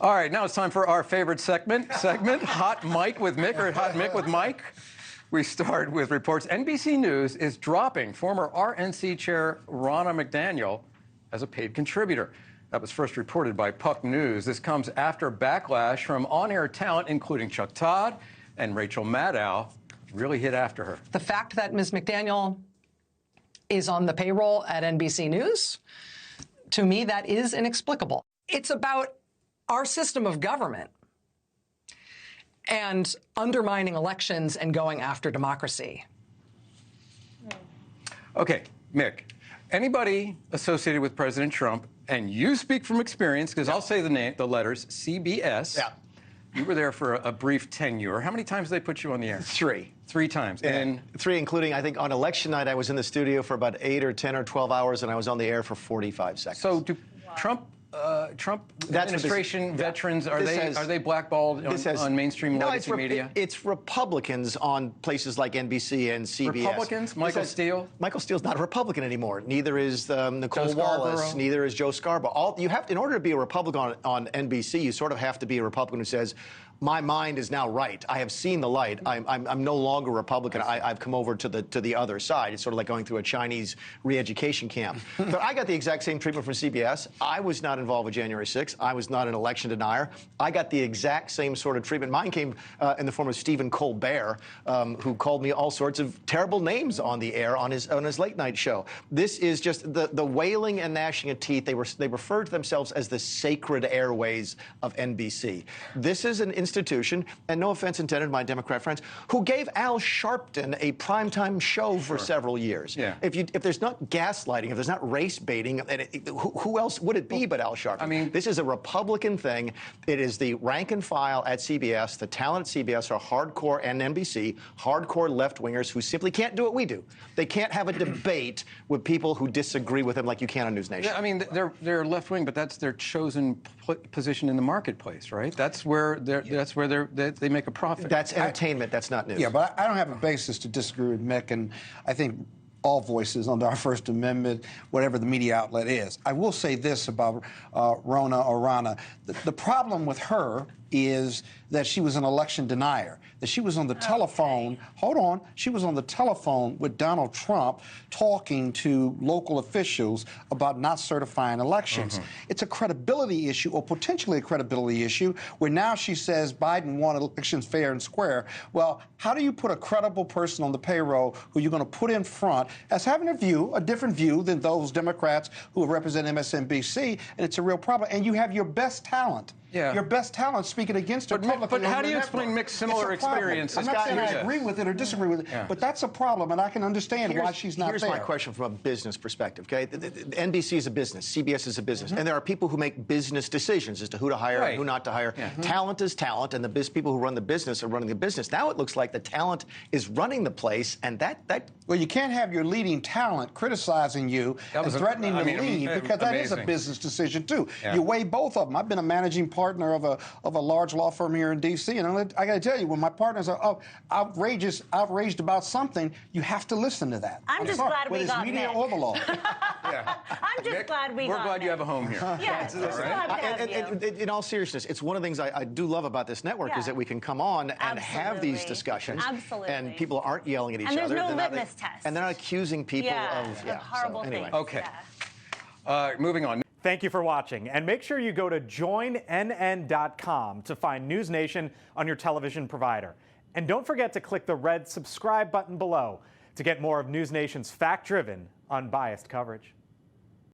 All right, now it's time for our favorite segment, Hot Mike with Mick, or Hot Mick with Mike. We start with reports. NBC News is dropping former RNC Chair Ronna McDaniel as a paid contributor. That was first reported by Puck News. This comes after backlash from on-air talent, including Chuck Todd and Rachel Maddow, really hit after her. The fact that Ms. McDaniel is on the payroll at NBC News, to me, that is inexplicable. It's about our system of government and undermining elections and going after democracy. Okay, Mick, anybody associated with President Trump, and you speak from experience, because I'll say the letters, CBS. Yeah. You were there for a brief tenure. How many times did they put you on the air? Three. 3 times. Yeah. And 3, including, I think, on election night, I was in the studio for about 8 or 10 or 12 hours, and I was on the air for 45 seconds. so do Trump administration veterans, are they blackballed on mainstream legacy media? It's Republicans on places like NBC and CBS. Republicans? Michael Steele? Michael Steele's not a Republican anymore. Neither is Nicole Wallace. Neither is Joe Scarborough. In order to be a Republican on NBC, you sort of have to be a Republican who says, my mind is now right. I have seen the light. I'm no longer Republican. I've come over to the other side. It's sort of like going through a Chinese re-education camp. But I got the exact same treatment from CBS. I was not involved with January 6th. I was not an election denier. I got the exact same sort of treatment. Mine came in the form of Stephen Colbert, who called me all sorts of terrible names on the air on his late night show. This is just the wailing and gnashing of teeth. They referred to themselves as the sacred airways of NBC. This is an institution, and no offense intended to my Democrat friends, who gave Al Sharpton a primetime show for several years. Yeah. If there's not gaslighting, if there's not race baiting, who else would it be but Al Sharpton? I mean, this is a Republican thing. It is the rank and file at CBS. The talent at CBS are hardcore, and NBC, hardcore left-wingers who simply can't do what we do. They can't have a debate with people who disagree with them like you can on NewsNation. Yeah, I mean, they're left-wing, but that's their chosen position in the marketplace, right? That's where they make a profit. That's entertainment. That's not news. Yeah, but I don't have a basis to disagree with Mick, and I think all voices under our First Amendment, whatever the media outlet is. I will say this about Ronna. The problem with her is that she was an election denier, that she was on the telephone, she was on the telephone with Donald Trump talking to local officials about not certifying elections. It's a credibility issue, or potentially a credibility issue, where now she says Biden won elections fair and square. Well, how do you put a credible person on the payroll who you're going to put in front as having a different view than those Democrats who represent MSNBC, and it's a real problem. And you have your best talent. Yeah. Your best talent speaking against Republicans. But how do you explain Mick's similar experience? I'm not saying I agree with it or disagree with it, but that's a problem, and I can understand why she's not there. Here's my question from a business perspective, okay? The NBC is a business, CBS is a business, and there are people who make business decisions as to who to hire and who not to hire. Talent is talent, and the people who run the business are running the business. Now it looks like the talent is running the place, and that... Well, you can't have your leading talent criticizing you and threatening to leave, because that is a business decision, too. You weigh both of them. I've been a managing partner of a large law firm here in D.C., and I got to tell you, when my partners are outraged about something, you have to listen to that. I'm just glad we got media Mick. or the law. I'm just glad we got We're glad you have a home here. Yes, we're glad to have you. In all seriousness, it's one of the things I do love about this network is that we can come on and have these discussions. Absolutely. And people aren't yelling at each other. And there's no litmus test. And they're not accusing people of horrible things. Okay. Moving on. Thank you for watching, and make sure you go to joinnn.com to find NewsNation on your television provider. And don't forget to click the red subscribe button below to get more of NewsNation's fact-driven, unbiased coverage.